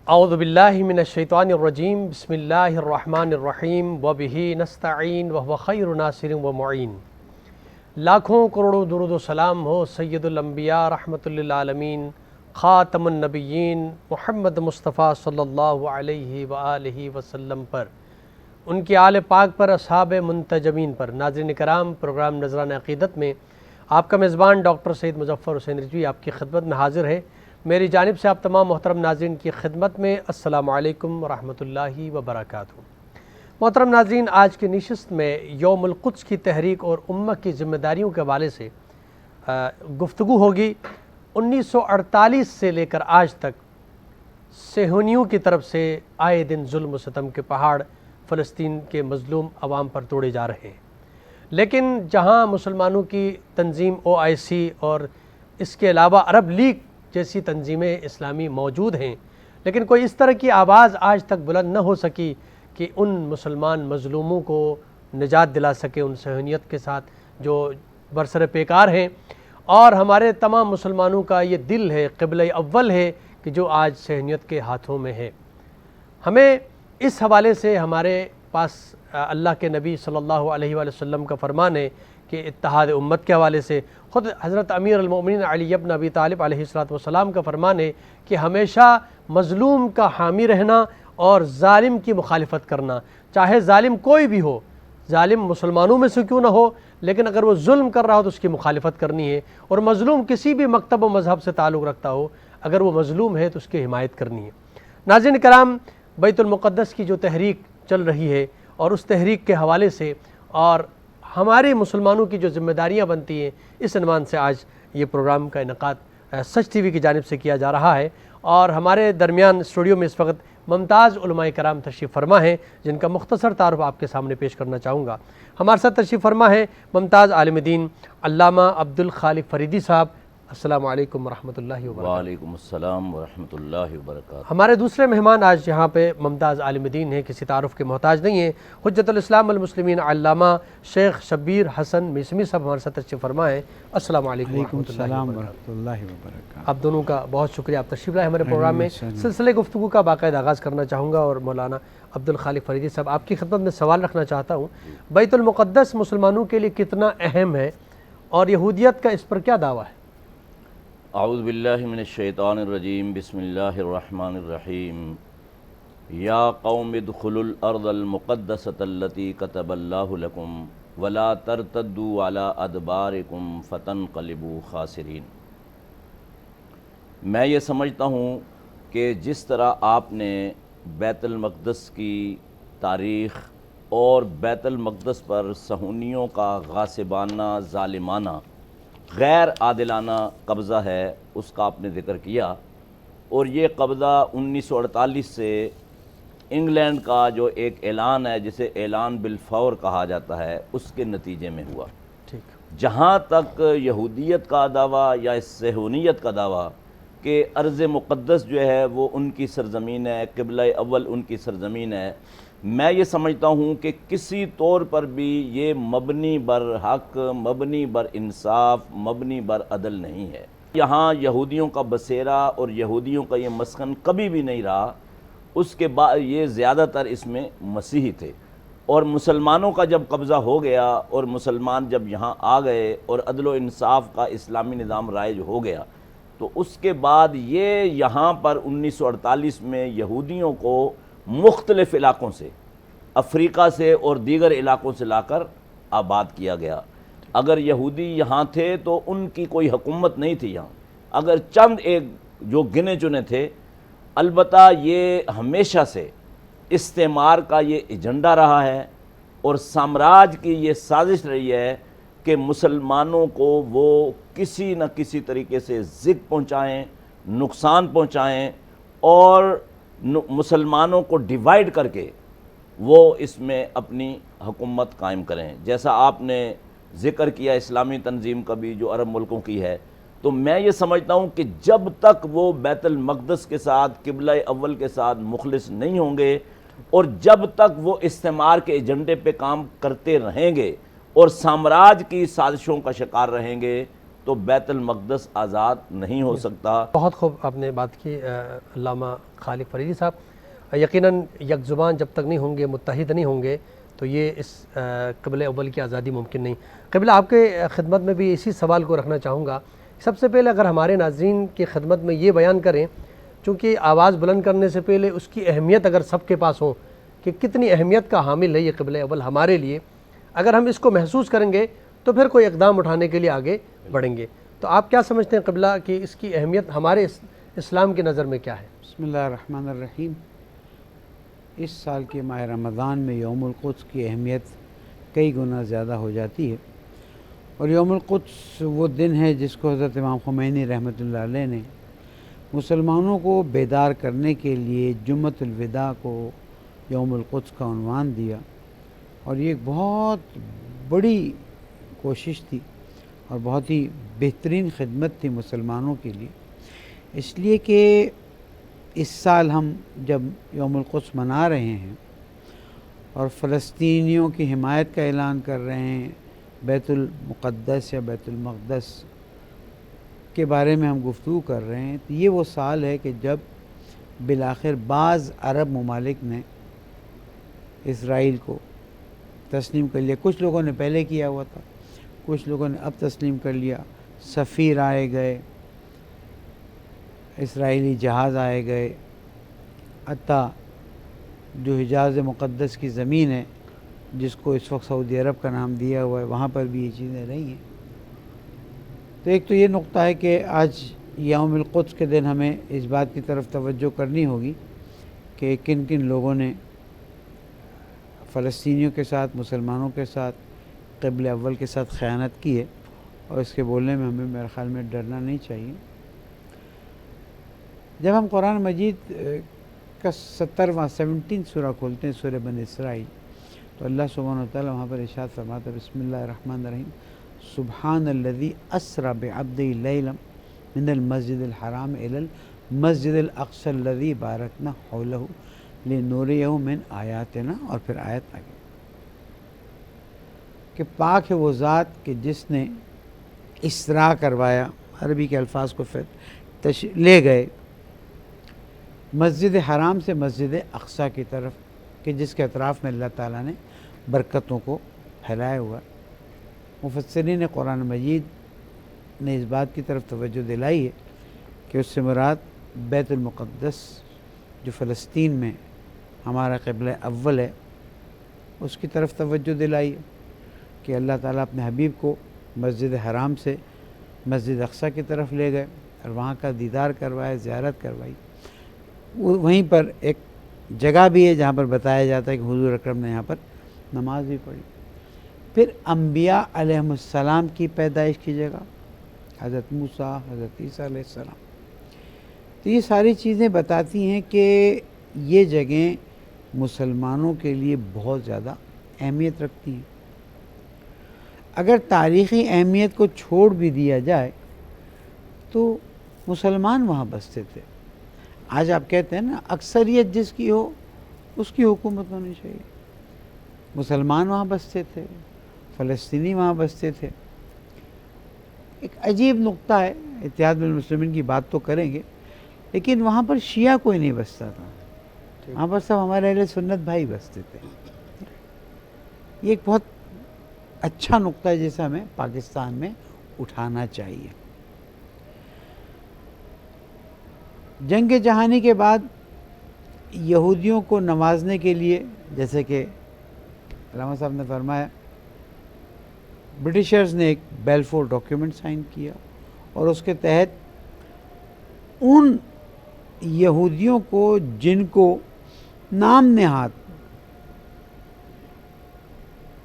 اعوذ باللہ من الشیطان الرجیم بسم اللہ الرحمن الرحیم وبہ نستعین وہو خیر ناصر و معین۔ لاکھوں کروڑوں درود و سلام ہو سید الانبیاء رحمۃ للعالمین خاتم النبیین محمد مصطفیٰ صلی اللہ علیہ وآلہ وسلم پر، ان کی آل پاک پر، اصحاب منتجبین پر۔ ناظرین کرام، پروگرام نذرانہ عقیدت میں آپ کا میزبان ڈاکٹر سید مظفر حسین رضوی آپ کی خدمت میں حاضر ہے۔ میری جانب سے آپ تمام محترم ناظرین کی خدمت میں السلام علیکم ورحمۃ اللہ وبرکاتہ۔ محترم ناظرین، آج کی نشست میں یوم القدس کی تحریک اور امہ کی ذمہ داریوں کے حوالے سے گفتگو ہوگی۔ 1948 سے لے کر آج تک صہیونیوں کی طرف سے آئے دن ظلم و ستم کے پہاڑ فلسطین کے مظلوم عوام پر توڑے جا رہے ہیں، لیکن جہاں مسلمانوں کی تنظیم OIC اور اس کے علاوہ عرب لیگ جیسی تنظیمیں اسلامی موجود ہیں، لیکن کوئی اس طرح کی آواز آج تک بلند نہ ہو سکی کہ ان مسلمان مظلوموں کو نجات دلا سکے ان صہیونیت کے ساتھ جو برسر پیکار ہیں۔ اور ہمارے تمام مسلمانوں کا یہ دل ہے، قبلہ اول ہے کہ جو آج صہیونیت کے ہاتھوں میں ہے۔ ہمیں اس حوالے سے ہمارے پاس اللہ کے نبی صلی اللہ علیہ وآلہ وسلم کا فرمان ہے کہ اتحاد امت کے حوالے سے خود حضرت امیر المؤمنین علی بن ابی طالب علیہ السلام کا فرمان ہے کہ ہمیشہ مظلوم کا حامی رہنا اور ظالم کی مخالفت کرنا، چاہے ظالم کوئی بھی ہو، ظالم مسلمانوں میں سے کیوں نہ ہو، لیکن اگر وہ ظلم کر رہا ہو تو اس کی مخالفت کرنی ہے، اور مظلوم کسی بھی مکتب و مذہب سے تعلق رکھتا ہو، اگر وہ مظلوم ہے تو اس کی حمایت کرنی ہے۔ ناظرین کرام، بیت المقدس کی جو تحریک چل رہی ہے اور اس تحریک کے حوالے سے اور ہمارے مسلمانوں کی جو ذمہ داریاں بنتی ہیں، اس عنوان سے آج یہ پروگرام کا انعقاد سچ ٹی وی کی جانب سے کیا جا رہا ہے۔ اور ہمارے درمیان اسٹوڈیو میں اس وقت ممتاز علماء کرام تشریف فرما ہیں، جن کا مختصر تعارف آپ کے سامنے پیش کرنا چاہوں گا۔ ہمارے ساتھ تشریف فرما ہے ممتاز عالم دین علامہ عبدالخالق فریدی صاحب۔ السلام علیکم ورحمۃ اللہ وبرکاتہ۔ وعلیکم السلام ورحمۃ اللہ وبرکاتہ۔ ہمارے دوسرے مہمان آج یہاں پہ ممتاز عالم دین ہیں، کسی تعارف کے محتاج نہیں ہیں، حجت الاسلام والمسلمین علامہ شیخ شبیر حسن میثمی صاحب ہمارے ساتھ تشریف فرما ہے۔ السلام علیکم ورحمۃ اللہ وبرکاتہ۔ آپ دونوں کا بہت شکریہ، آپ تشریف لائے ہمارے پروگرام میں۔ سلسلے گفتگو کا باقاعدہ آغاز کرنا چاہوں گا اور مولانا عبدالخالق فریدی صاحب آپ کی خدمت میں سوال رکھنا چاہتا ہوں۔ بیت المقدس مسلمانوں کے لیے کتنا اہم ہے اور یہودیت کا اس پر کیا دعویٰ ہے؟ اعوذ باللہ من الشیطان الرجیم، بسم اللہ الرحمن الرحیم۔ یا قوم ادخلوا الارض المقدسۃ التی کتب اللہ لکم ولا ترتدوا علی ادبارکم فتنقلبوا خاسرین۔ میں یہ سمجھتا ہوں کہ جس طرح آپ نے بیت المقدس کی تاریخ اور بیت المقدس پر صہیونیوں کا غاصبانہ، ظالمانہ، غیر عادلانہ قبضہ ہے، اس کا آپ نے ذکر کیا، اور یہ قبضہ 1948 سے انگلینڈ کا جو ایک اعلان ہے جسے اعلان بالفور کہا جاتا ہے، اس کے نتیجے میں ہوا۔ جہاں تک یہودیت کا دعویٰ یا صہیونیت کا دعویٰ کہ ارض مقدس جو ہے وہ ان کی سرزمین ہے، قبلہ اول ان کی سرزمین ہے، میں یہ سمجھتا ہوں کہ کسی طور پر بھی یہ مبنی بر حق، مبنی بر انصاف، مبنی بر عدل نہیں ہے۔ یہاں یہودیوں کا بسیرا اور یہودیوں کا یہ مسکن کبھی بھی نہیں رہا، اس کے بعد یہ زیادہ تر اس میں مسیحی تھے، اور مسلمانوں کا جب قبضہ ہو گیا اور مسلمان جب یہاں آ گئے اور عدل و انصاف کا اسلامی نظام رائج ہو گیا، تو اس کے بعد یہ یہاں پر 1948 میں یہودیوں کو مختلف علاقوں سے، افریقہ سے اور دیگر علاقوں سے لا کر آباد کیا گیا۔ اگر یہودی یہاں تھے تو ان کی کوئی حکومت نہیں تھی یہاں، اگر چند ایک جو گنے چنے تھے۔ البتہ یہ ہمیشہ سے استعمار کا یہ ایجنڈا رہا ہے اور سامراج کی یہ سازش رہی ہے کہ مسلمانوں کو وہ کسی نہ کسی طریقے سے ضد پہنچائیں، نقصان پہنچائیں، اور مسلمانوں کو ڈیوائیڈ کر کے وہ اس میں اپنی حکومت قائم کریں۔ جیسا آپ نے ذکر کیا اسلامی تنظیم کا بھی جو عرب ملکوں کی ہے، تو میں یہ سمجھتا ہوں کہ جب تک وہ بیت المقدس کے ساتھ، قبلہ اول کے ساتھ مخلص نہیں ہوں گے، اور جب تک وہ استعمار کے ایجنڈے پہ کام کرتے رہیں گے اور سامراج کی سازشوں کا شکار رہیں گے، تو بیت المقدس آزاد نہیں ہو سکتا۔ بہت خوب آپ نے بات کی علامہ خالق فریدی صاحب۔ یقیناً یک زبان جب تک نہیں ہوں گے، متحد نہیں ہوں گے، تو یہ اس قبلہ اول کی آزادی ممکن نہیں۔ قبلہ آپ کے خدمت میں بھی اسی سوال کو رکھنا چاہوں گا۔ سب سے پہلے اگر ہمارے ناظرین کی خدمت میں یہ بیان کریں، چونکہ آواز بلند کرنے سے پہلے اس کی اہمیت اگر سب کے پاس ہو کہ کتنی اہمیت کا حامل ہے یہ قبلہ اول ہمارے لیے، اگر ہم اس کو محسوس کریں گے تو پھر کوئی اقدام اٹھانے کے لیے آگے بڑھیں گے۔ تو آپ کیا سمجھتے ہیں قبلہ کہ اس کی اہمیت ہمارے اسلام کی نظر میں کیا ہے؟ بسم اللہ الرحمن الرحیم۔ اس سال کے ماہ رمضان میں یوم القدس کی اہمیت کئی گنا زیادہ ہو جاتی ہے، اور یوم القدس وہ دن ہے جس کو حضرت امام خمینی رحمۃ اللہ علیہ نے مسلمانوں کو بیدار کرنے کے لیے جمعۃ الوداع کو یوم القدس کا عنوان دیا، اور یہ ایک بہت بڑی کوشش تھی اور بہت ہی بہترین خدمت تھی مسلمانوں کے لیے، اس لیے کہ اس سال ہم جب یوم القدس منا رہے ہیں اور فلسطینیوں کی حمایت کا اعلان کر رہے ہیں، بیت المقدس یا بیت المقدس کے بارے میں ہم گفتگو کر رہے ہیں، تو یہ وہ سال ہے کہ جب بالآخر بعض عرب ممالک نے اسرائیل کو تسلیم کر لیا۔ کچھ لوگوں نے پہلے کیا ہوا تھا، کچھ لوگوں نے اب تسلیم کر لیا۔ سفیر آئے گئے، اسرائیلی جہاز آئے گئے، حتیٰ جو حجاز مقدس کی زمین ہے جس کو اس وقت سعودی عرب کا نام دیا ہوا ہے، وہاں پر بھی یہ چیزیں رہی ہیں۔ تو ایک تو یہ نقطہ ہے کہ آج یوم القدس کے دن ہمیں اس بات کی طرف توجہ کرنی ہوگی کہ کن کن لوگوں نے فلسطینیوں کے ساتھ، مسلمانوں کے ساتھ، قبلہ اول کے ساتھ خیانت کی ہے، اور اس کے بولنے میں ہمیں میرے خیال میں ڈرنا نہیں چاہیے۔ جب ہم قرآن مجید کا 17واں سورہ کھولتے ہیں، سورہ بنی اسرائیل، تو اللہ سبحانہ وتعالیٰ وہاں پر ارشاد فرماتا ہے، بسم اللہ الرحمن الرحیم، سبحان الذی اسری بعبدہ لیلا من المسجد الحرام الی المسجد الاقصی الذی بارکنا حولہ لنوریہ من آیاتنا، اور پھر آیت آگے کہ پاک ہے وہ ذات کہ جس نے اسراء کروایا، عربی کے الفاظ کو پھر لے گئے مسجد حرام سے مسجد اقصی کی طرف، کہ جس کے اطراف میں اللہ تعالیٰ نے برکتوں کو پھیلایا ہوا۔ مفسرین قرآن مجید نے اس بات کی طرف توجہ دلائی ہے کہ اس سے مراد بیت المقدس جو فلسطین میں ہمارا قبلہ اول ہے، اس کی طرف توجہ دلائی ہے کہ اللہ تعالیٰ اپنے حبیب کو مسجد حرام سے مسجد اقصی کی طرف لے گئے اور وہاں کا دیدار کروایا، زیارت کروائی۔ وہیں پر ایک جگہ بھی ہے جہاں پر بتایا جاتا ہے کہ حضور اکرم نے یہاں پر نماز بھی پڑھی۔ پھر انبیاء علیہم السلام کی پیدائش کی جگہ، حضرت موسیٰ، حضرت عیسیٰ علیہ السلام۔ تو یہ ساری چیزیں بتاتی ہیں کہ یہ جگہیں مسلمانوں کے لیے بہت زیادہ اہمیت رکھتی ہیں۔ اگر تاریخی اہمیت کو چھوڑ بھی دیا جائے تو مسلمان وہاں بستے تھے۔ آج آپ کہتے ہیں نا، اکثریت جس کی ہو اس کی حکومت ہونی چاہیے۔ مسلمان وہاں بستے تھے، فلسطینی وہاں بستے تھے۔ ایک عجیب نقطہ ہے، اتحاد المسلمین کی بات تو کریں گے، لیکن وہاں پر شیعہ کوئی نہیں بستا تھا، وہاں پر سب ہمارے اہل سنت بھائی بستے تھے۔ یہ ایک بہت اچھا نقطہ ہے جسے ہمیں پاکستان میں اٹھانا چاہیے۔ جنگ جہانی کے بعد یہودیوں کو نوازنے کے لیے، جیسے کہ علامہ صاحب نے فرمایا، برٹشرز نے ایک بیلفور ڈاکیومنٹ سائن کیا، اور اس کے تحت ان یہودیوں کو جن کو نام نہاد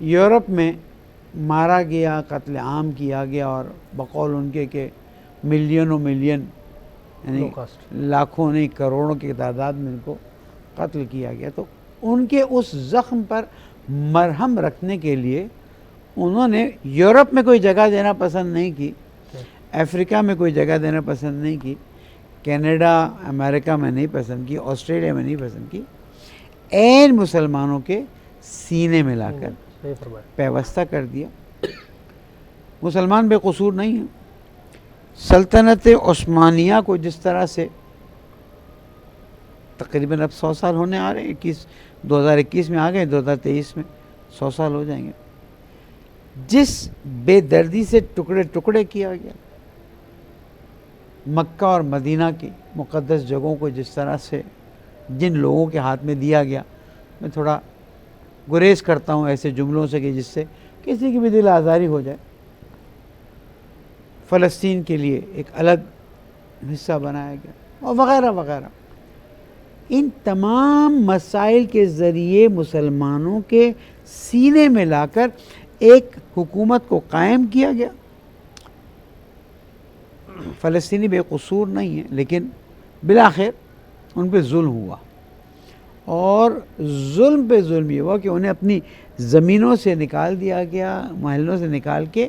یورپ میں مارا گیا، قتل عام کیا گیا، اور بقول ان کے کہ ملینوں ملین یعنی لاکھوں نہیں کروڑوں کی تعداد میں ان کو قتل کیا گیا، تو ان کے اس زخم پر مرہم رکھنے کے لیے انہوں نے یورپ میں کوئی جگہ دینا پسند نہیں کی، افریقہ میں کوئی جگہ دینا پسند نہیں کی، کینیڈا امریکہ میں نہیں پسند کی، آسٹریلیا میں نہیں پسند کی، عین مسلمانوں کے سینے میں لا کر پیوستہ کر دیا۔ مسلمان بے قصور نہیں ہیں، سلطنت عثمانیہ کو جس طرح سے تقریباً اب 100 سال ہونے آ رہے ہیں، 2021 میں آ گئے، 2023 میں 100 سال ہو جائیں گے، جس بے دردی سے ٹکڑے ٹکڑے کیا گیا، مکہ اور مدینہ کی مقدس جگہوں کو جس طرح سے جن لوگوں کے ہاتھ میں دیا گیا، میں تھوڑا گریز کرتا ہوں ایسے جملوں سے کہ جس سے کسی کی بھی دل آزاری ہو جائے۔ فلسطین کے لیے ایک الگ حصہ بنایا گیا اور وغیرہ وغیرہ۔ ان تمام مسائل کے ذریعے مسلمانوں کے سینے میں لا کر ایک حکومت کو قائم کیا گیا۔ فلسطینی بے قصور نہیں ہیں، لیکن بالآخر ان پہ ظلم ہوا، اور ظلم پہ ظلم یہ ہوا کہ انہیں اپنی زمینوں سے نکال دیا گیا، محلوں سے نکال کے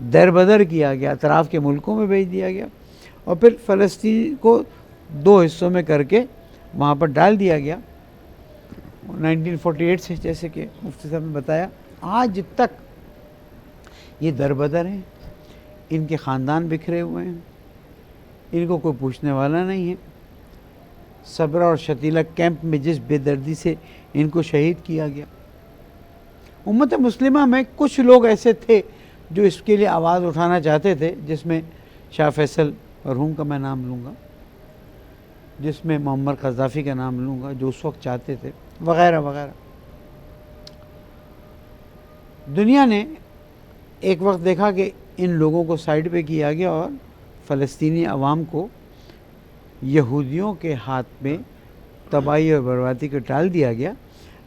در بدر کیا گیا، اطراف کے ملکوں میں بھیج دیا گیا، اور پھر فلسطین کو 2 حصوں میں کر کے وہاں پر ڈال دیا گیا 1948 سے، جیسے کہ مفتی صاحب نے بتایا۔ آج تک یہ در بدر ہیں، ان کے خاندان بکھرے ہوئے ہیں، ان کو کوئی پوچھنے والا نہیں ہے۔ صبرا اور شتیلہ کیمپ میں جس بے دردی سے ان کو شہید کیا گیا، امت مسلمہ میں کچھ لوگ ایسے تھے جو اس کے لیے آواز اٹھانا چاہتے تھے، جس میں شاہ فیصل مرحوم کا میں نام لوں گا، جس میں معمر قذافی کا نام لوں گا، جو اس وقت چاہتے تھے، وغیرہ وغیرہ۔ دنیا نے ایک وقت دیکھا کہ ان لوگوں کو سائیڈ پہ کیا گیا اور فلسطینی عوام کو یہودیوں کے ہاتھ میں تباہی اور بربادی کو ٹال دیا گیا۔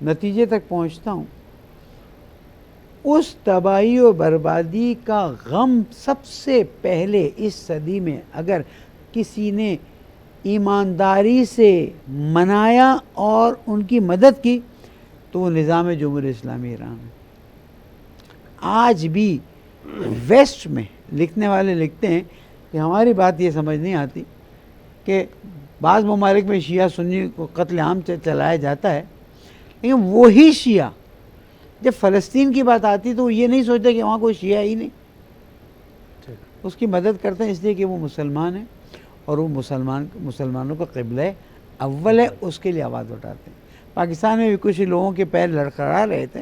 نتیجے تک پہنچتا ہوں، اس تباہی و بربادی کا غم سب سے پہلے اس صدی میں اگر کسی نے ایمانداری سے منایا اور ان کی مدد کی تو وہ نظام جمہوریہ اسلامی ایران ہے۔ آج بھی ویسٹ میں لکھنے والے لکھتے ہیں کہ ہماری بات یہ سمجھ نہیں آتی کہ بعض ممالک میں شیعہ سنی کو قتل عام سے چلایا جاتا ہے، لیکن وہی شیعہ جب فلسطین کی بات آتی تو وہ یہ نہیں سوچتے کہ وہاں کوئی شیعہ ہی نہیں، اس کی مدد کرتے ہیں اس لیے کہ وہ مسلمان ہیں اور وہ مسلمانوں کا قبلہ اول ہے، اس کے لیے آواز اٹھاتے ہیں۔ پاکستان میں بھی کچھ لوگوں کے پیر لڑکھڑا رہے تھے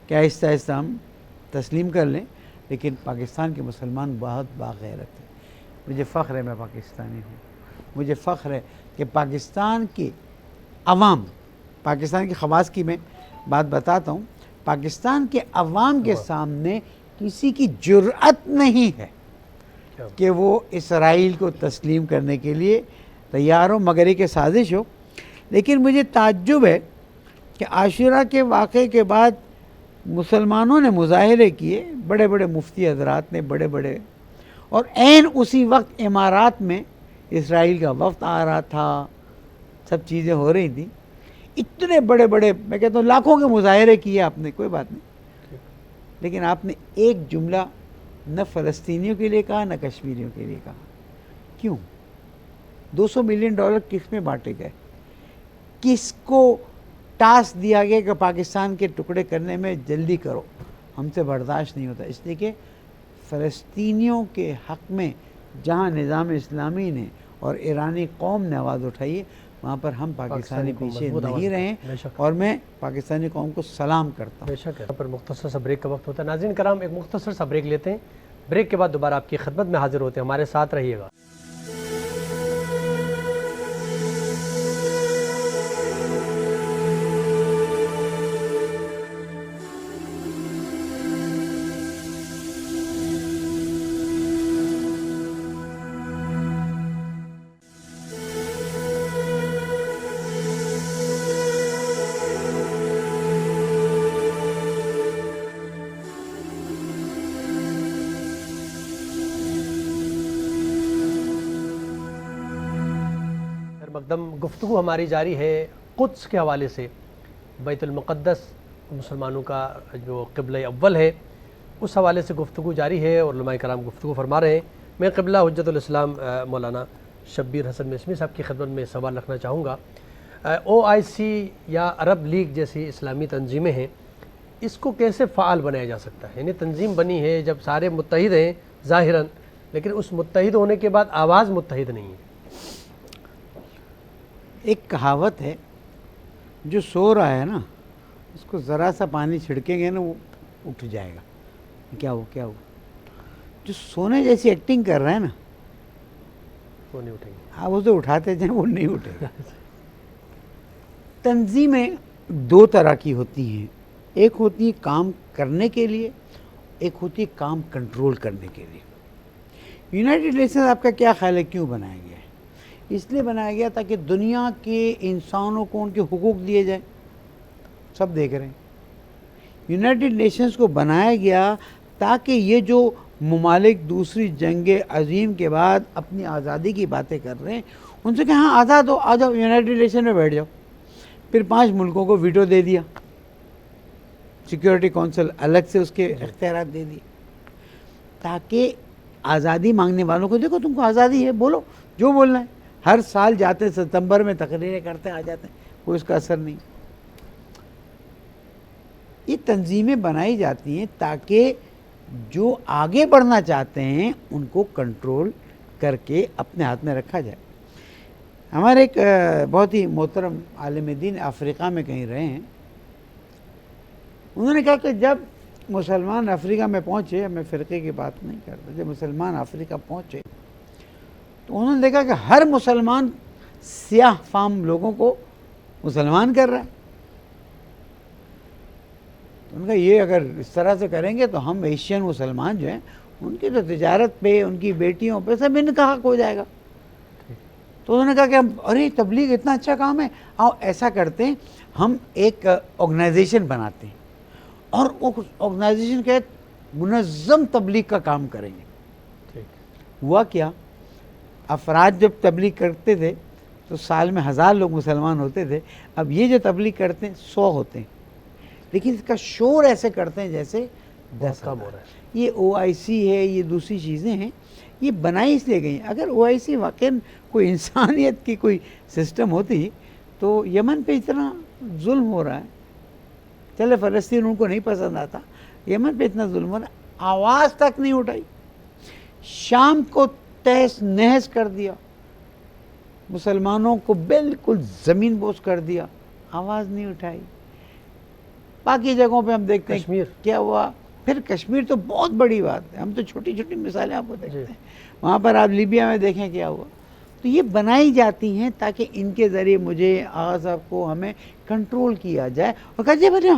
کہ آہستہ آہستہ ہم تسلیم کر لیں، لیکن پاکستان کے مسلمان بہت باغیرت ہیں۔ مجھے فخر ہے میں پاکستانی ہوں، مجھے فخر ہے کہ پاکستان کے عوام، پاکستان کے خواص کی میں بات بتاتا ہوں، پاکستان کے عوام کے سامنے کسی کی جرأت نہیں ہے کہ وہ اسرائیل کو تسلیم کرنے کے لیے تیار ہو، مگر ایک سازش ہو۔ لیکن مجھے تعجب ہے کہ عاشورہ کے واقعے کے بعد مسلمانوں نے مظاہرے کیے، بڑے بڑے مفتی حضرات نے، بڑے بڑے، اور عین اسی وقت امارات میں اسرائیل کا وفد آ رہا تھا، سب چیزیں ہو رہی تھیں، اتنے بڑے بڑے، میں کہتا ہوں لاکھوں کے مظاہرے کیے آپ نے، کوئی بات نہیں، لیکن آپ نے ایک جملہ نہ فلسطینیوں کے لیے کہا نہ کشمیریوں کے لیے کہا۔ کیوں؟ $200 ملین کس میں بانٹے گئے؟ کس کو ٹاسک دیا گیا کہ پاکستان کے ٹکڑے کرنے میں جلدی کرو؟ ہم سے برداشت نہیں ہوتا، اس لیے کہ فلسطینیوں کے حق میں جہاں نظام اسلامی نے اور ایرانی قوم نے آواز اٹھائی ہے، وہاں پر ہم پاکستانی پیچھے نہیں رہے، اور میں پاکستانی قوم کو سلام کرتا ہوں۔ بے شک ہے، پر مختصر سا بریک کا وقت ہوتا ہے۔ ناظرین کرام، ایک مختصر سا بریک لیتے ہیں، بریک کے بعد دوبارہ آپ کی خدمت میں حاضر ہوتے ہیں، ہمارے ساتھ رہیے گا۔ مقدم گفتگو ہماری جاری ہے قدس کے حوالے سے۔ بیت المقدس مسلمانوں کا جو قبلہ اول ہے، اس حوالے سے گفتگو جاری ہے اور علماء کرام گفتگو فرما رہے ہیں۔ میں قبلہ حجت الاسلام مولانا شبیر حسن مسمی صاحب کی خدمت میں سوال رکھنا چاہوں گا۔ OIC یا عرب لیگ جیسی اسلامی تنظیمیں ہیں، اس کو کیسے فعال بنایا جا سکتا ہے؟ یعنی تنظیم بنی ہے، جب سارے متحد ہیں ظاہراً، لیکن اس متحد ہونے کے بعد آواز متحد نہیں ہے۔ ایک کہاوت ہے، جو سو رہا ہے نا اس کو ذرا سا پانی چھڑکیں گے نا وہ اٹھ جائے گا، کیا ہو جو سونے جیسی ایکٹنگ کر رہا ہے نا وہ نہیں اٹھیں گے۔ آپ اسے اٹھاتے جائیں وہ نہیں اٹھے گا۔ تنظیمیں دو طرح کی ہوتی ہیں، ایک ہوتی ہے کام کرنے کے لیے، ایک ہوتی ہے کام کنٹرول کرنے کے لیے۔ یونائٹڈ نیشنز آپ کا کیا خیال ہے کیوں بنایا گیا ہے؟ اس لیے بنایا گیا تاکہ دنیا کے انسانوں کو ان کے حقوق دیے جائیں، سب دیکھ رہے ہیں۔ یونائٹڈ نیشنز کو بنایا گیا تاکہ یہ جو ممالک دوسری جنگ عظیم کے بعد اپنی آزادی کی باتیں کر رہے ہیں ان سے کہ ہاں آزاد ہو، آ جاؤ یونائٹڈ نیشن میں بیٹھ جاؤ۔ پھر 5 ملکوں کو ویٹو دے دیا، سیکیورٹی کونسل الگ سے اس کے اختیارات دے دیے، تاکہ آزادی مانگنے والوں کو دیکھو تم کو آزادی ہے، بولو جو بولنا ہے۔ ہر سال جاتے ستمبر میں تقریریں کرتے آ جاتے ہیں، کوئی اس کا اثر نہیں۔ یہ تنظیمیں بنائی جاتی ہیں تاکہ جو آگے بڑھنا چاہتے ہیں ان کو کنٹرول کر کے اپنے ہاتھ میں رکھا جائے۔ ہمارے ایک بہت ہی محترم عالم دین افریقہ میں کہیں رہے ہیں، انہوں نے کہا کہ جب مسلمان افریقہ میں پہنچے، میں فرقے کی بات نہیں کرتا، جب مسلمان افریقہ پہنچے تو انہوں نے دیکھا کہ ہر مسلمان سیاہ فام لوگوں کو مسلمان کر رہا ہے۔ ان کا یہ اگر اس طرح سے کریں گے تو ہم ایشین مسلمان جو ہیں ان کی تو تجارت پہ، ان کی بیٹیوں پہ سب ان کا حق ہو جائے گا۔ تو انہوں نے کہا کہ ارے تبلیغ اتنا اچھا کام ہے، آؤ ایسا کرتے ہیں ہم ایک آرگنائزیشن بناتے ہیں اور اس آرگنائزیشن کے منظم تبلیغ کا کام کریں گے۔ ہوا کیا، افراد جب تبلیغ کرتے تھے تو سال میں 1000 لوگ مسلمان ہوتے تھے، اب یہ جو تبلیغ کرتے ہیں 100 ہوتے ہیں، لیکن اس کا شور ایسے کرتے ہیں جیسے 10 کم ہو رہا ہے۔ یہ OIC ہے، یہ دوسری چیزیں ہیں، یہ بنائی اس لیے گئی ہیں۔ اگر OIC واقعی کوئی انسانیت کی کوئی سسٹم ہوتی تو یمن پہ اتنا ظلم ہو رہا ہے، چلے فلسطین ان کو نہیں پسند آتا، یمن پہ اتنا ظلم ہو رہا ہے، آواز تک نہیں اٹھائی۔ شام کو تہس نہس کر دیا، مسلمانوں کو بالکل زمین بوس کر دیا، آواز نہیں اٹھائی۔ باقی جگہوں پہ ہم دیکھتے ہیں کشمیر کیا ہوا۔ پھر کشمیر تو بہت بڑی بات ہے، ہم تو چھوٹی چھوٹی مثالیں آپ کو دیکھتے ہیں، وہاں پر آپ لیبیا میں دیکھیں کیا ہوا۔ تو یہ بنائی جاتی ہیں تاکہ ان کے ذریعے مجھے آغا صاحب کو ہمیں کنٹرول کیا جائے اور کہا جائے بھائی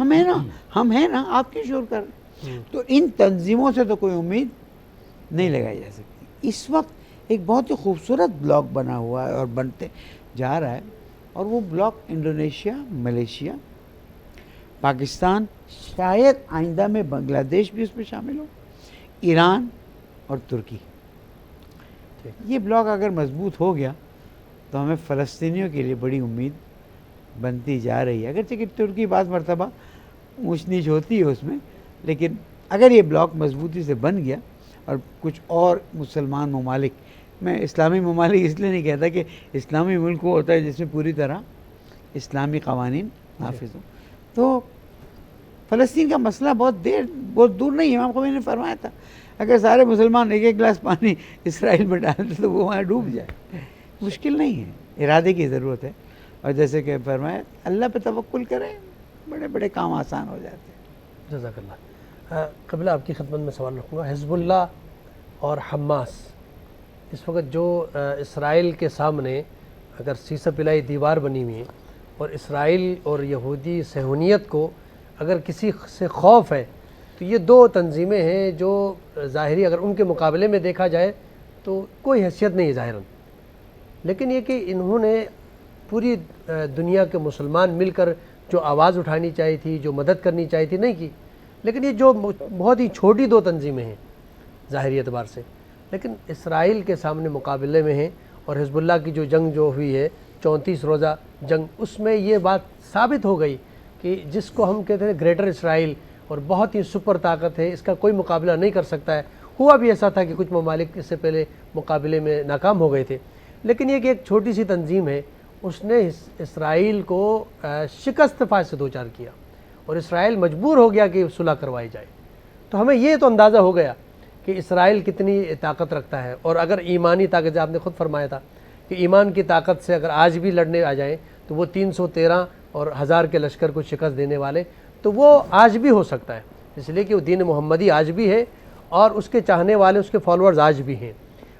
ہم ہیں نا، آپ کیوں شور کر رہے ہیں؟ تو ان تنظیموں سے تو کوئی امید نہیں لگائی جا سکتی۔ اس وقت ایک بہت ہی خوبصورت بلاک بنا ہوا ہے اور بنتے جا رہا ہے، اور وہ بلاک انڈونیشیا، ملیشیا، پاکستان، شاید آئندہ میں بنگلہ دیش بھی اس میں شامل ہو، ایران اور ترکی۔ یہ بلاک اگر مضبوط ہو گیا تو ہمیں فلسطینیوں کے لیے بڑی امید بنتی جا رہی ہے، اگرچہ کہ ترکی بعض مرتبہ اونچ نیچ ہوتی ہے اس میں، لیکن اگر یہ بلاک مضبوطی سے بن گیا اور کچھ اور مسلمان ممالک، میں اسلامی ممالک اس لیے نہیں کہتا کہ اسلامی ملک وہ ہوتا ہے جس میں پوری طرح اسلامی قوانین نافذ ہوں، تو فلسطین کا مسئلہ بہت دور نہیں ہے۔ امام خمینی نے فرمایا تھا اگر سارے مسلمان ایک گلاس پانی اسرائیل میں ڈال دیں تو وہ وہاں ڈوب جائے۔ مشکل نہیں ہے، ارادے کی ضرورت ہے، اور جیسے کہ فرمایا اللہ پہ توکل کریں، بڑے بڑے کام آسان ہو جاتے ہیں۔ جزاک اللہ۔ قبل آپ کی خدمت میں سوال رکھوں گا، حزب اللہ اور حماس اس وقت جو اسرائیل کے سامنے اگر سیسہ پلائی دیوار بنی ہوئی ہے، اور اسرائیل اور یہودی صہیونیت کو اگر کسی سے خوف ہے تو یہ دو تنظیمیں ہیں جو ظاہری اگر ان کے مقابلے میں دیکھا جائے تو کوئی حیثیت نہیں ہے ظاہراً، لیکن یہ کہ انہوں نے پوری دنیا کے مسلمان مل کر جو آواز اٹھانی چاہی تھی، جو مدد کرنی چاہی تھی، نہیں کی۔ لیکن یہ جو بہت ہی چھوٹی دو تنظیمیں ہیں ظاہری اعتبار سے، لیکن اسرائیل کے سامنے مقابلے میں ہیں، اور حزب اللہ کی جو جنگ جو ہوئی ہے 34 روزہ جنگ، اس میں یہ بات ثابت ہو گئی کہ جس کو ہم کہتے ہیں گریٹر اسرائیل اور بہت ہی سپر طاقت ہے، اس کا کوئی مقابلہ نہیں کر سکتا ہے۔ ہوا بھی ایسا تھا کہ کچھ ممالک اس سے پہلے مقابلے میں ناکام ہو گئے تھے، لیکن یہ کہ ایک چھوٹی سی تنظیم ہے، اس نے اسرائیل کو شکست فاش سے دوچار کیا، اور اسرائیل مجبور ہو گیا کہ صلح کروائی جائے۔ تو ہمیں یہ تو اندازہ ہو گیا کہ اسرائیل کتنی طاقت رکھتا ہے، اور اگر ایمانی طاقت، آپ نے خود فرمایا تھا کہ ایمان کی طاقت سے اگر آج بھی لڑنے آ جائیں تو وہ 313 اور 1000 کے لشکر کو شکست دینے والے، تو وہ آج بھی ہو سکتا ہے، اس لیے کہ وہ دین محمدی آج بھی ہے اور اس کے چاہنے والے، اس کے فالوورز آج بھی ہیں،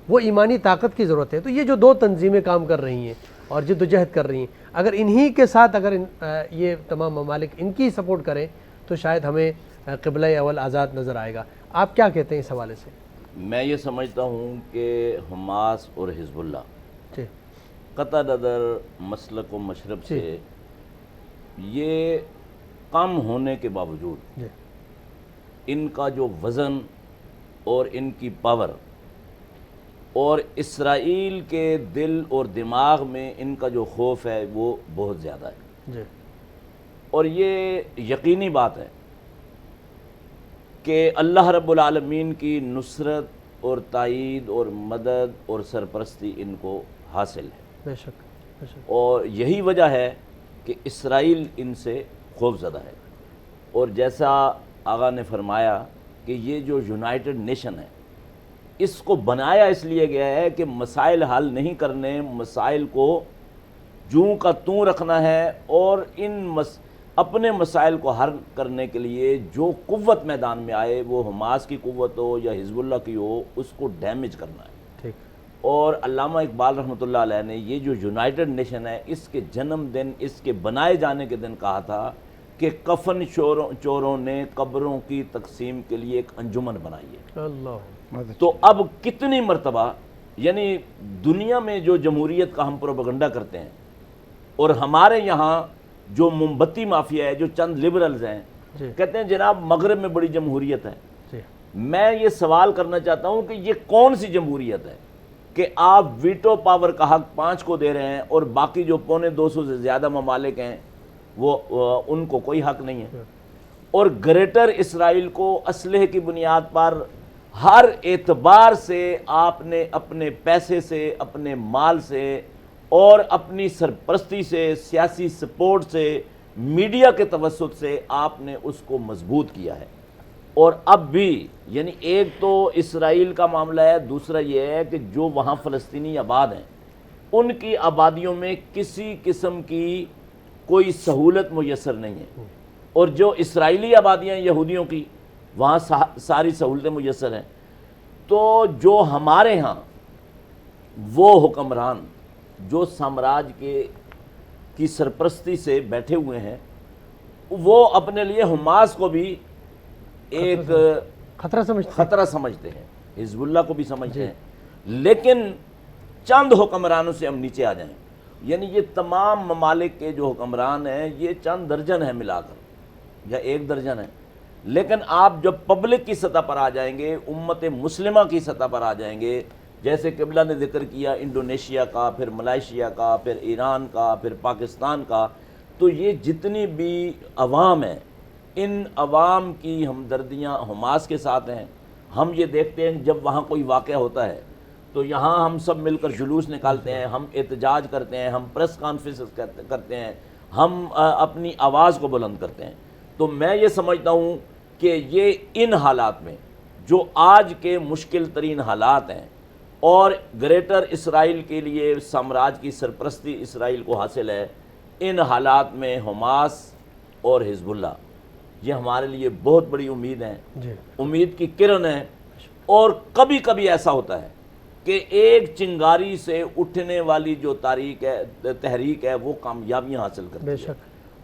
وہ ایمانی طاقت کی ضرورت ہے۔ تو یہ جو دو تنظیمیں کام کر رہی ہیں اور جد و جہد کر رہی ہیں، اگر انہی کے ساتھ اگر یہ تمام ممالک ان کی سپورٹ کریں تو شاید ہمیں قبلہ اول آزاد نظر آئے گا۔ آپ کیا کہتے ہیں اس حوالے سے؟ میں یہ سمجھتا ہوں کہ حماس اور حزب اللہ جی قطع نظر مسلک و مشرب جی سے یہ کم ہونے کے باوجود جی ان کا جو وزن اور ان کی پاور اور اسرائیل کے دل اور دماغ میں ان کا جو خوف ہے وہ بہت زیادہ ہے، جی اور یہ یقینی بات ہے کہ اللہ رب العالمین کی نصرت اور تائید اور مدد اور سرپرستی ان کو حاصل ہے، بے شک بے شک۔ اور یہی وجہ ہے کہ اسرائیل ان سے خوف زدہ ہے۔ اور جیسا آقا نے فرمایا کہ یہ جو یونائٹڈ نیشن ہے اس کو بنایا اس لیے گیا ہے کہ مسائل حل نہیں کرنے، مسائل کو جوں کا توں رکھنا ہے، اور اپنے مسائل کو حل کرنے کے لیے جو قوت میدان میں آئے، وہ حماس کی قوت ہو یا حزب اللہ کی ہو، اس کو ڈیمیج کرنا ہے۔ ٹھیک۔ اور علامہ اقبال رحمۃ اللہ علیہ نے یہ جو یونائٹڈ نیشن ہے اس کے جنم دن، اس کے بنائے جانے کے دن کہا تھا کہ کفن چوروں نے قبروں کی تقسیم کے لیے ایک انجمن بنائی ہے۔ اللہ، تو اب کتنی مرتبہ یعنی دنیا میں جو جمہوریت کا ہم پروپیگنڈا کرتے ہیں، اور ہمارے یہاں جو موم بتی مافیا ہے، جو چند لبرلز ہیں، جی کہتے ہیں جناب مغرب میں بڑی جمہوریت ہے۔ جی میں یہ سوال کرنا چاہتا ہوں کہ یہ کون سی جمہوریت ہے کہ آپ ویٹو پاور کا حق 5 کو دے رہے ہیں اور باقی جو 250 سے زیادہ ممالک ہیں وہ ان کو کوئی حق نہیں ہے، اور گریٹر اسرائیل کو اسلحے کی بنیاد پر ہر اعتبار سے آپ نے اپنے پیسے سے، اپنے مال سے اور اپنی سرپرستی سے، سیاسی سپورٹ سے، میڈیا کے توسط سے آپ نے اس کو مضبوط کیا ہے۔ اور اب بھی یعنی ایک تو اسرائیل کا معاملہ ہے، دوسرا یہ ہے کہ جو وہاں فلسطینی آباد ہیں ان کی آبادیوں میں کسی قسم کی کوئی سہولت میسر نہیں ہے، اور جو اسرائیلی آبادیاں ہیں یہودیوں کی، وہاں ساری سہولتیں میسر ہیں۔ تو جو ہمارے ہاں وہ حکمران جو سامراج کی سرپرستی سے بیٹھے ہوئے ہیں، وہ اپنے لیے حماس کو بھی ایک خطرہ سمجھتے ہیں، حزب اللہ کو بھی سمجھتے ہیں، لیکن چند حکمرانوں سے ہم نیچے آ جائیں، یعنی یہ تمام ممالک کے جو حکمران ہیں یہ چند درجن ہیں ملا کر، یا 1 درجن ہے، لیکن آپ جب پبلک کی سطح پر آ جائیں گے، امت مسلمہ کی سطح پر آ جائیں گے، جیسے قبلہ نے ذکر کیا انڈونیشیا کا، پھر ملائیشیا کا، پھر ایران کا، پھر پاکستان کا، تو یہ جتنی بھی عوام ہیں ان عوام کی ہمدردیاں حماس کے ساتھ ہیں۔ ہم یہ دیکھتے ہیں جب وہاں کوئی واقعہ ہوتا ہے تو یہاں ہم سب مل کر جلوس نکالتے ہیں، ہم احتجاج کرتے ہیں، ہم پریس کانفرنس کرتے ہیں، ہم اپنی آواز کو بلند کرتے ہیں۔ تو میں یہ سمجھتا ہوں کہ یہ ان حالات میں جو آج کے مشکل ترین حالات ہیں، اور گریٹر اسرائیل کے لیے سامراج کی سرپرستی اسرائیل کو حاصل ہے، ان حالات میں حماس اور حزب اللہ یہ ہمارے لیے بہت بڑی امید ہے، امید کی کرن ہے۔ اور کبھی کبھی ایسا ہوتا ہے کہ ایک چنگاری سے اٹھنے والی جو تحریک ہے وہ کامیابیاں حاصل کرتی ہے،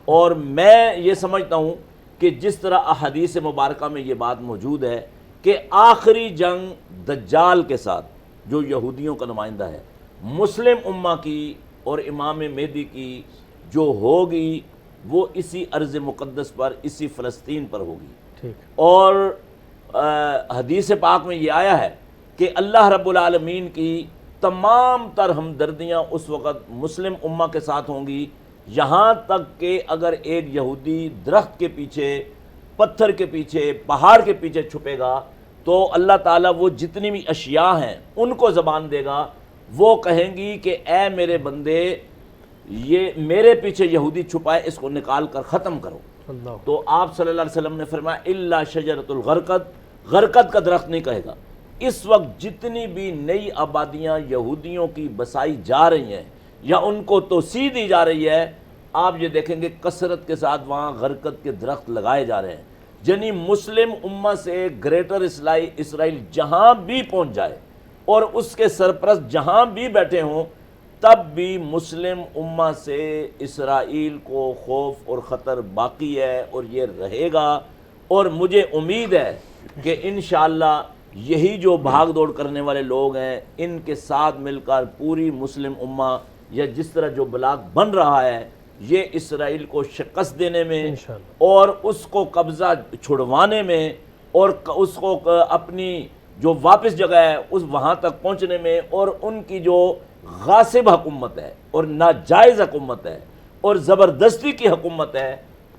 اور میں یہ سمجھتا ہوں کہ جس طرح احادیث مبارکہ میں یہ بات موجود ہے کہ آخری جنگ دجال کے ساتھ جو یہودیوں کا نمائندہ ہے، مسلم امہ کی اور امام مہدی کی جو ہوگی وہ اسی ارض مقدس پر، اسی فلسطین پر ہوگی۔ اور حدیث پاک میں یہ آیا ہے کہ اللہ رب العالمین کی تمام تر ہمدردیاں اس وقت مسلم امہ کے ساتھ ہوں گی، یہاں تک کہ اگر ایک یہودی درخت کے پیچھے، پتھر کے پیچھے، پہاڑ کے پیچھے چھپے گا تو اللہ تعالیٰ وہ جتنی بھی اشیاء ہیں ان کو زبان دے گا، وہ کہیں گی کہ اے میرے بندے، یہ میرے پیچھے یہودی چھپائے، اس کو نکال کر ختم کرو۔ تو آپ صلی اللہ علیہ وسلم نے فرمایا الا شجرۃ الغرقد، غرقد کا درخت نہیں کہے گا، اس وقت جتنی بھی نئی آبادیاں یہودیوں کی بسائی جا رہی ہیں یا ان کو توسیع دی جا رہی ہے، آپ یہ دیکھیں گے کثرت کے ساتھ وہاں غرقت کے درخت لگائے جا رہے ہیں۔ یعنی مسلم امہ سے گریٹر اسرائیل جہاں بھی پہنچ جائے اور اس کے سرپرست جہاں بھی بیٹھے ہوں، تب بھی مسلم امہ سے اسرائیل کو خوف اور خطر باقی ہے اور یہ رہے گا۔ اور مجھے امید ہے کہ انشاءاللہ یہی جو بھاگ دوڑ کرنے والے لوگ ہیں، ان کے ساتھ مل کر پوری مسلم امہ یا جس طرح جو بلاک بن رہا ہے، یہ اسرائیل کو شکست دینے میں اور اس کو قبضہ چھڑوانے میں اور اس کو اپنی جو واپس جگہ ہے اس وہاں تک پہنچنے میں، اور ان کی جو غاصب حکومت ہے اور ناجائز حکومت ہے اور زبردستی کی حکومت ہے،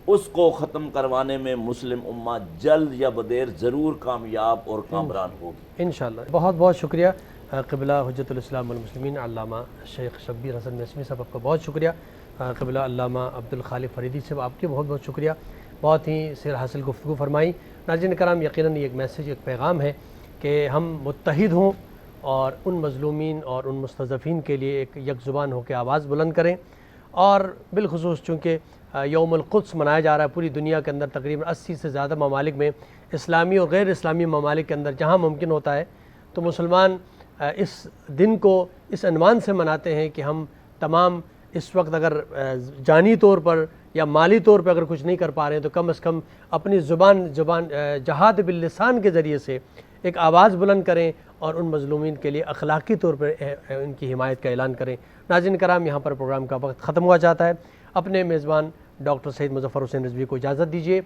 اس کو ختم کروانے میں مسلم امہ جلد یا بدیر ضرور کامیاب اور کامران ہوگی انشاءاللہ۔ بہت بہت شکریہ قبلہ حجت الاسلام والمسلمین علامہ شیخ شبیر حسن میثمی صاحب، آپ کا بہت شکریہ۔ قبلہ علامہ عبدالخالق فریدی صاحب، آپ کے بہت بہت شکریہ، بہت ہی سیر حاصل گفتگو فرمائی۔ ناظرین کرام، یقیناً یہ ایک میسیج، ایک پیغام ہے کہ ہم متحد ہوں اور ان مظلومین اور ان مستضعفین کے لیے ایک یک زبان ہو کے آواز بلند کریں، اور بالخصوص چونکہ یوم القدس منایا جا رہا ہے پوری دنیا کے اندر، تقریباً 80 سے زیادہ ممالک میں، اسلامی اور غیر اسلامی ممالک کے اندر جہاں ممکن ہوتا ہے، تو مسلمان اس دن کو اس عنوان سے مناتے ہیں کہ ہم تمام اس وقت اگر جانی طور پر یا مالی طور پر اگر کچھ نہیں کر پا رہے ہیں تو کم از کم اپنی زبان جہاد باللسان کے ذریعے سے ایک آواز بلند کریں اور ان مظلومین کے لیے اخلاقی طور پر ان کی حمایت کا اعلان کریں۔ ناظرین کرام، یہاں پر پروگرام کا وقت ختم ہوا جاتا ہے۔ اپنے میزبان ڈاکٹر سید مظفر حسین رضوی کو اجازت دیجیے۔